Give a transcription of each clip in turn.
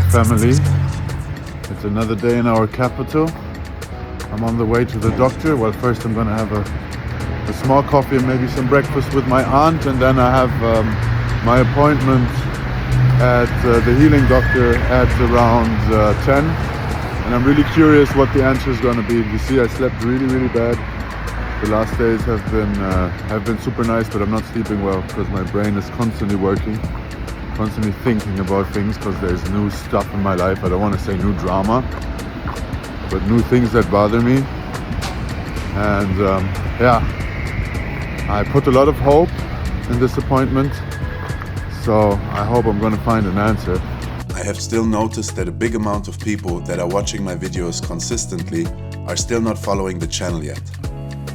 family. It's another day in our capital. I'm on the way to the doctor. Well, first I'm gonna have a small coffee and maybe some breakfast with my aunt, and then I have my appointment at the healing doctor at around 10. And I'm really curious what the answer is gonna be. You see, I slept really bad. The last days have been super nice, but I'm not sleeping well because my brain is constantly working, constantly thinking about things because there's new stuff in my life. I don't want to say new drama, but new things that bother me. And I put a lot of hope in this appointment, so I hope I'm going to find an answer. I have still noticed that a big amount of people that are watching my videos consistently are still not following the channel yet.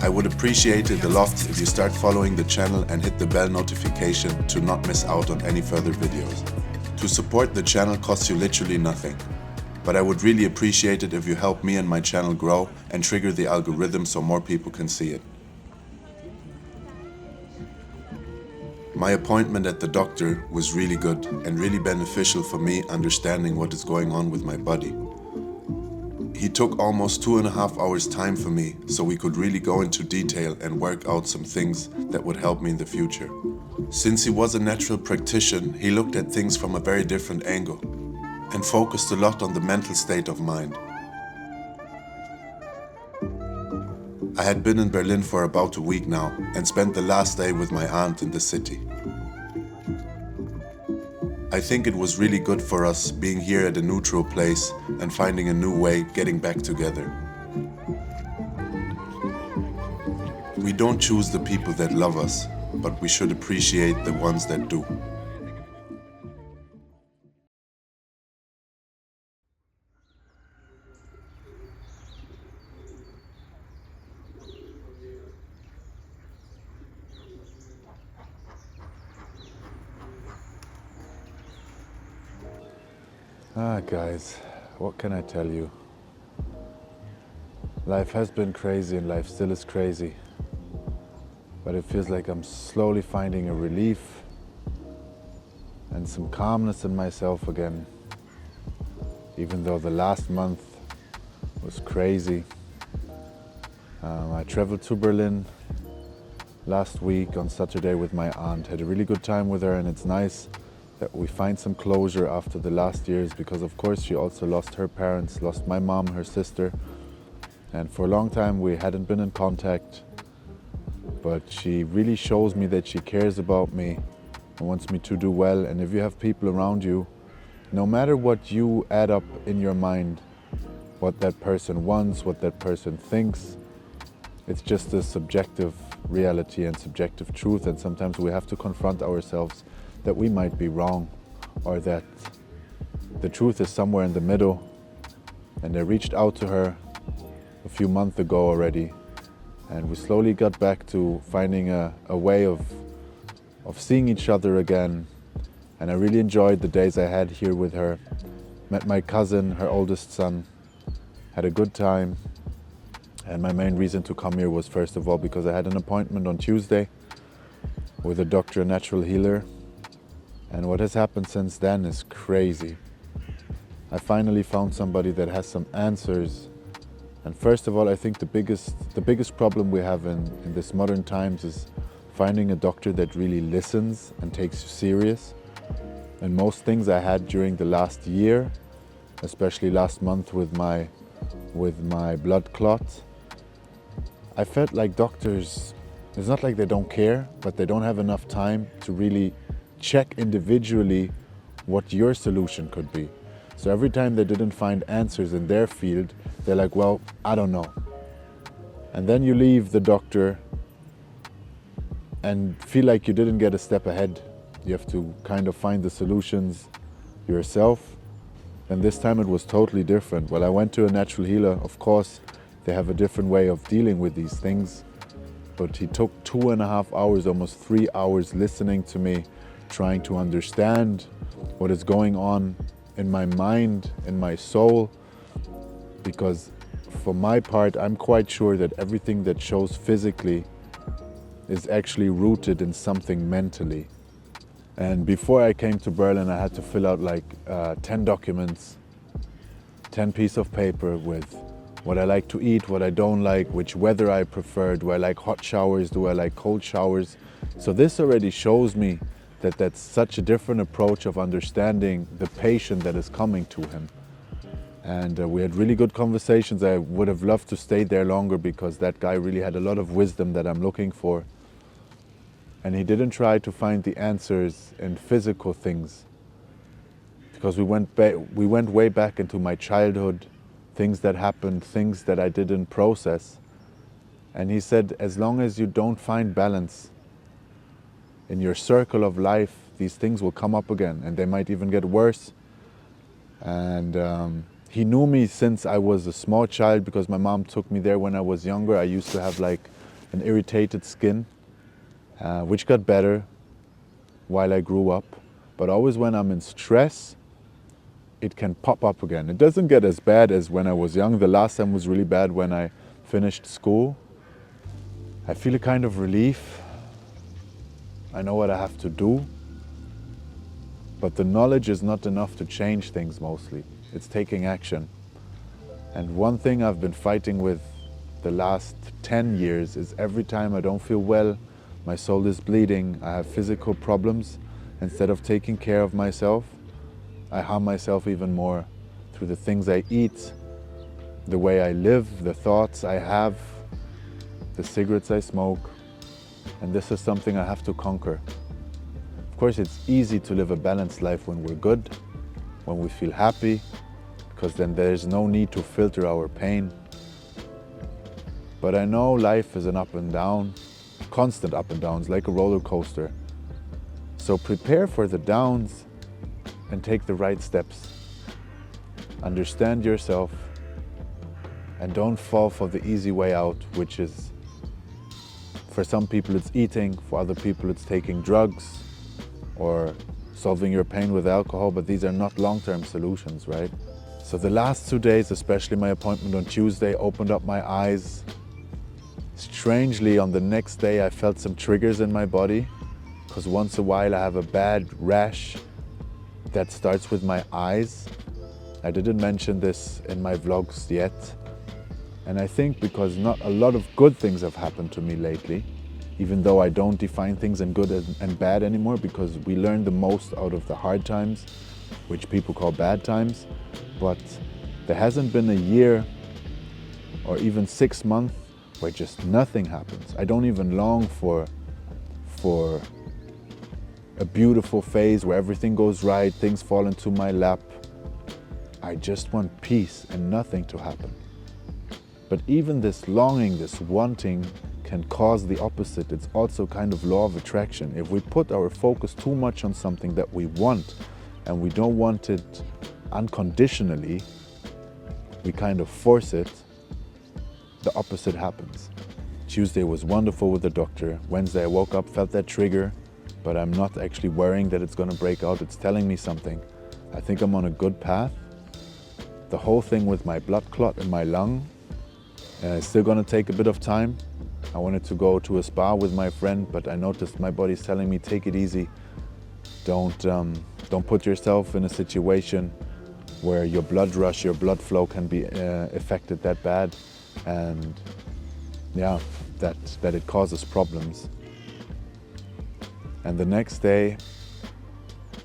I would appreciate it a lot if you start following the channel and hit the bell notification to not miss out on any further videos. To support the channel costs you literally nothing, but I would really appreciate it if you help me and my channel grow and trigger the algorithm so more people can see it. My appointment at the doctor was really good and really beneficial for me understanding what is going on with my body. He took almost 2.5 hours time for me so we could really go into detail and work out some things that would help me in the future. Since he was a natural practitioner, he looked at things from a very different angle and focused a lot on the mental state of mind. I had been in Berlin for about a week now and spent the last day with my aunt in the city. I think it was really good for us being here at a neutral place and finding a new way getting back together. We don't choose the people that love us, but we should appreciate the ones that do. Guys, what can I tell you? Life has been crazy and life still is crazy. But it feels like I'm slowly finding a relief and some calmness in myself again. Even though the last month was crazy. I traveled to Berlin last week on Saturday with my aunt. Had a really good time with her, and it's nice that we find some closure after the last years, because of course she also lost her parents, lost my mom, her sister, and for a long time we hadn't been in contact, but she really shows me that she cares about me and wants me to do well. And if you have people around you, no matter what you add up in your mind, what that person wants, what that person thinks, it's just a subjective reality and subjective truth, and sometimes we have to confront ourselves that we might be wrong, or that the truth is somewhere in the middle. And I reached out to her a few months ago already, and we slowly got back to finding a way of seeing each other again. And I really enjoyed the days I had here with her. Met my cousin, her oldest son, had a good time. And my main reason to come here was, first of all, because I had an appointment on Tuesday with a doctor, a natural healer. And what has happened since then is crazy. I finally found somebody that has some answers. And first of all, I think the biggest problem we have in this modern times is finding a doctor that really listens and takes you serious. And most things I had during the last year, especially last month with my blood clot, I felt like doctors, it's not like they don't care, but they don't have enough time to really check individually what your solution could be. So every time they didn't find answers in their field, they're like, well, I don't know. And then you leave the doctor and feel like you didn't get a step ahead. You have to kind of find the solutions yourself. And this time it was totally different. Well, I went to a natural healer. Of course, they have a different way of dealing with these things. But he took 2.5 hours, almost 3 hours listening to me, trying to understand what is going on in my mind, in my soul. Because for my part, I'm quite sure that everything that shows physically is actually rooted in something mentally. And before I came to Berlin, I had to fill out like 10 documents, 10 pieces of paper with what I like to eat, what I don't like, which weather I prefer, do I like hot showers, do I like cold showers. So this already shows me that that's such a different approach of understanding the patient that is coming to him. And we had really good conversations. I would have loved to stay there longer because that guy really had a lot of wisdom that I'm looking for. And he didn't try to find the answers in physical things, because we went way back into my childhood, things that happened, things that I didn't process. And he said, as long as you don't find balance in your circle of life, these things will come up again, and they might even get worse. And he knew me since I was a small child, because my mom took me there when I was younger. I used to have like an irritated skin, which got better while I grew up. But always when I'm in stress, it can pop up again. It doesn't get as bad as when I was young. The last time was really bad when I finished school. I feel a kind of relief. I know what I have to do. But the knowledge is not enough to change things mostly. It's taking action. And one thing I've been fighting with the last 10 years is every time I don't feel well, my soul is bleeding, I have physical problems, instead of taking care of myself, I harm myself even more through the things I eat, the way I live, the thoughts I have, the cigarettes I smoke. And this is something I have to conquer. Of course, it's easy to live a balanced life when we're good, when we feel happy, because then there's no need to filter our pain. But I know life is an up and down, constant up and downs, like a roller coaster. So prepare for the downs and take the right steps. Understand yourself and don't fall for the easy way out, which is, for some people it's eating, for other people it's taking drugs or solving your pain with alcohol, but these are not long-term solutions, right? So the last 2 days, especially my appointment on Tuesday, opened up my eyes. Strangely, on the next day I felt some triggers in my body, because once in a while I have a bad rash that starts with my eyes. I didn't mention this in my vlogs yet. And I think because not a lot of good things have happened to me lately, even though I don't define things in good and bad anymore, because we learn the most out of the hard times, which people call bad times. But there hasn't been a year or even 6 months where just nothing happens. I don't even long for a beautiful phase where everything goes right, things fall into my lap. I just want peace and nothing to happen. But even this longing, this wanting, can cause the opposite. It's also kind of law of attraction. If we put our focus too much on something that we want and we don't want it unconditionally, we kind of force it, the opposite happens. Tuesday was wonderful with the doctor. Wednesday I woke up, felt that trigger, but I'm not actually worrying that it's gonna break out. It's telling me something. I think I'm on a good path. The whole thing with my blood clot in my lung, it's still gonna take a bit of time. I wanted to go to a spa with my friend, but I noticed my body's telling me, take it easy. Don't put yourself in a situation where your blood rush, your blood flow can be affected that bad, and yeah, that it causes problems. And the next day,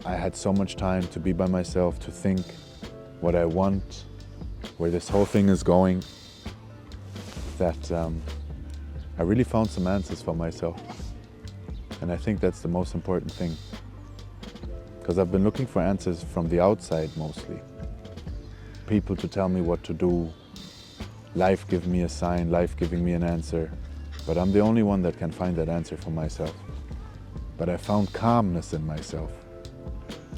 I had so much time to be by myself, to think what I want, where this whole thing is going, that I really found some answers for myself. And I think that's the most important thing. Because I've been looking for answers from the outside mostly. People to tell me what to do, life giving me a sign, life giving me an answer. But I'm the only one that can find that answer for myself. But I found calmness in myself.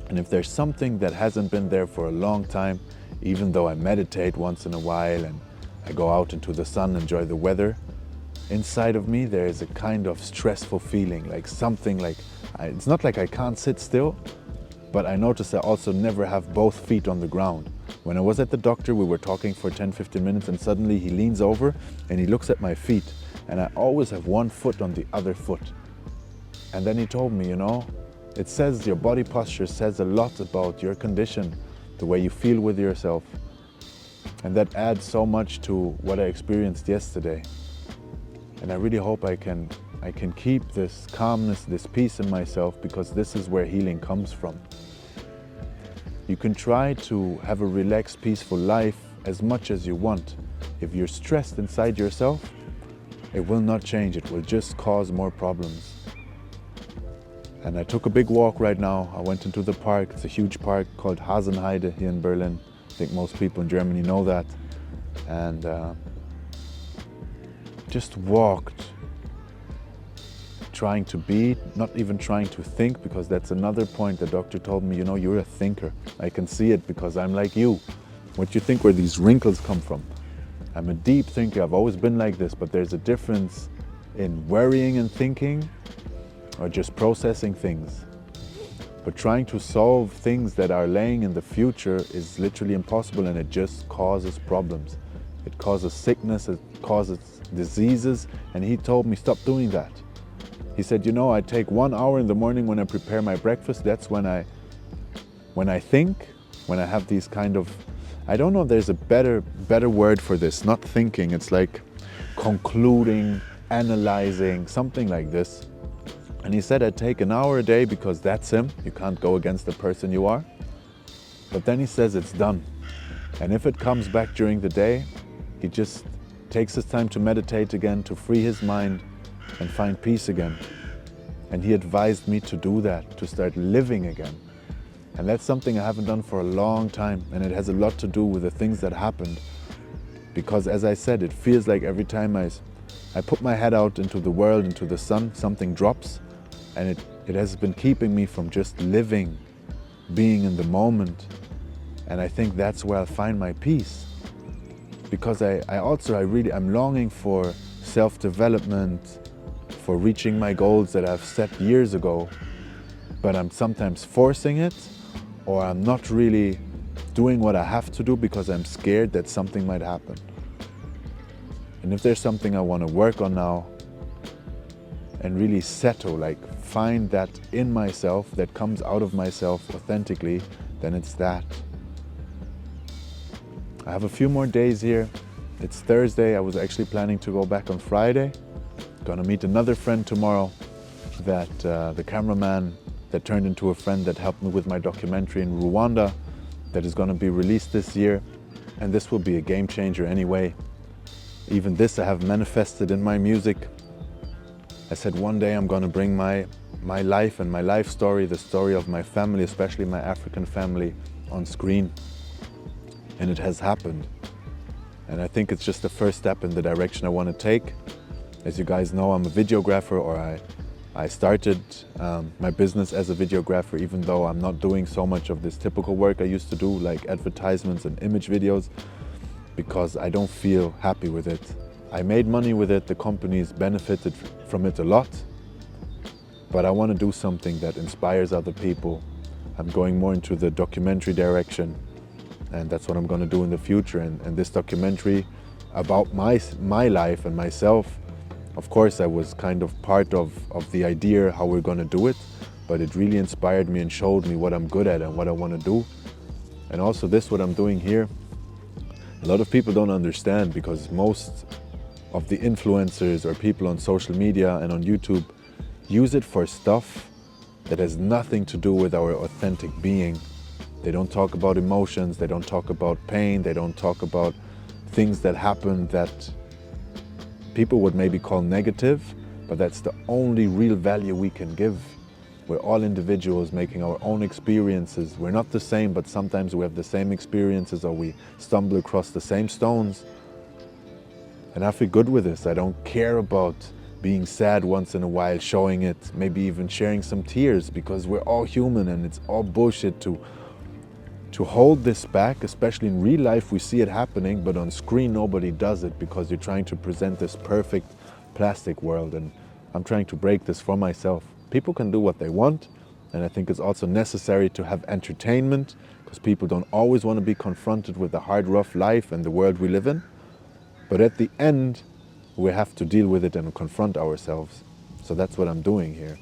And if there's something that hasn't been there for a long time, even though I meditate once in a while and I go out into the sun, enjoy the weather, inside of me there is a kind of stressful feeling, like something like, it's not like I can't sit still, but I notice I also never have both feet on the ground. When I was at the doctor, we were talking for 10-15 minutes and suddenly he leans over and he looks at my feet and I always have one foot on the other foot. And then he told me, you know, It says, your body posture says a lot about your condition, the way you feel with yourself. And that adds so much to what I experienced yesterday. And I really hope I can keep this calmness, this peace in myself, because this is where healing comes from. You can try to have a relaxed, peaceful life as much as you want. If you're stressed inside yourself, it will not change. It will just cause more problems. And I took a big walk right now. I went into the park. It's a huge park called Hasenheide here in Berlin. I think most people in Germany know that. And just walked, trying to be, not even trying to think, because that's another point. The doctor told me, you know, you're a thinker. I can see it because I'm like you. What do you think where these wrinkles come from? I'm a deep thinker. I've always been like this, but there's a difference in worrying and thinking or just processing things. But trying to solve things that are laying in the future is literally impossible, and it just causes problems. It causes sickness, it causes diseases, and he told me stop doing that. He said, you know, I take 1 hour in the morning when I prepare my breakfast. That's when I think, when I have these kind of, I don't know if there's a better word for this, not thinking, it's like concluding, analyzing, something like this. And he said, I take an hour a day because that's him. You can't go against the person you are. But then he says it's done. And if it comes back during the day, he just takes his time to meditate again, to free his mind and find peace again. And he advised me to do that, to start living again. And that's something I haven't done for a long time. And it has a lot to do with the things that happened. Because as I said, it feels like every time I put my head out into the world, into the sun, something drops. And it has been keeping me from just living, being in the moment. And I think that's where I'll find my peace. Because I'm longing for self-development, for reaching my goals that I've set years ago. But I'm sometimes forcing it, or I'm not really doing what I have to do because I'm scared that something might happen. And if there's something I want to work on now and really settle, like find that in myself, that comes out of myself authentically, then it's that. I have a few more days here. It's Thursday. I was actually planning to go back on Friday. Gonna meet another friend tomorrow, that the cameraman that turned into a friend that helped me with my documentary in Rwanda, that is gonna be released this year. And this will be a game changer anyway. Even this I have manifested in my music. I said one day I'm gonna bring my life and my life story, the story of my family, especially my African family, on screen. And it has happened. And I think it's just the first step in the direction I want to take. As you guys know, I'm a videographer, or I started my business as a videographer, even though I'm not doing so much of this typical work I used to do, like advertisements and image videos, because I don't feel happy with it. I made money with it, the companies benefited from it a lot, but I want to do something that inspires other people. I'm going more into the documentary direction, and that's what I'm going to do in the future. And this documentary about my life and myself, of course I was kind of part of the idea how we're going to do it, but it really inspired me and showed me what I'm good at and what I want to do. And also this, what I'm doing here, a lot of people don't understand, because most of the influencers or people on social media and on YouTube use it for stuff that has nothing to do with our authentic being. They don't talk about emotions, they don't talk about pain, they don't talk about things that happen that people would maybe call negative, but that's the only real value we can give. We're all individuals making our own experiences. We're not the same, but sometimes we have the same experiences, or we stumble across the same stones. And I feel good with this. I don't care about being sad once in a while, showing it, maybe even sharing some tears, because we're all human, and it's all bullshit to hold this back. Especially in real life we see it happening, but on screen nobody does it, because you're trying to present this perfect plastic world. And I'm trying to break this for myself. People can do what they want, and I think it's also necessary to have entertainment, because people don't always want to be confronted with the hard, rough life and the world we live in. But at the end we have to deal with it and confront ourselves. So that's what I'm doing here.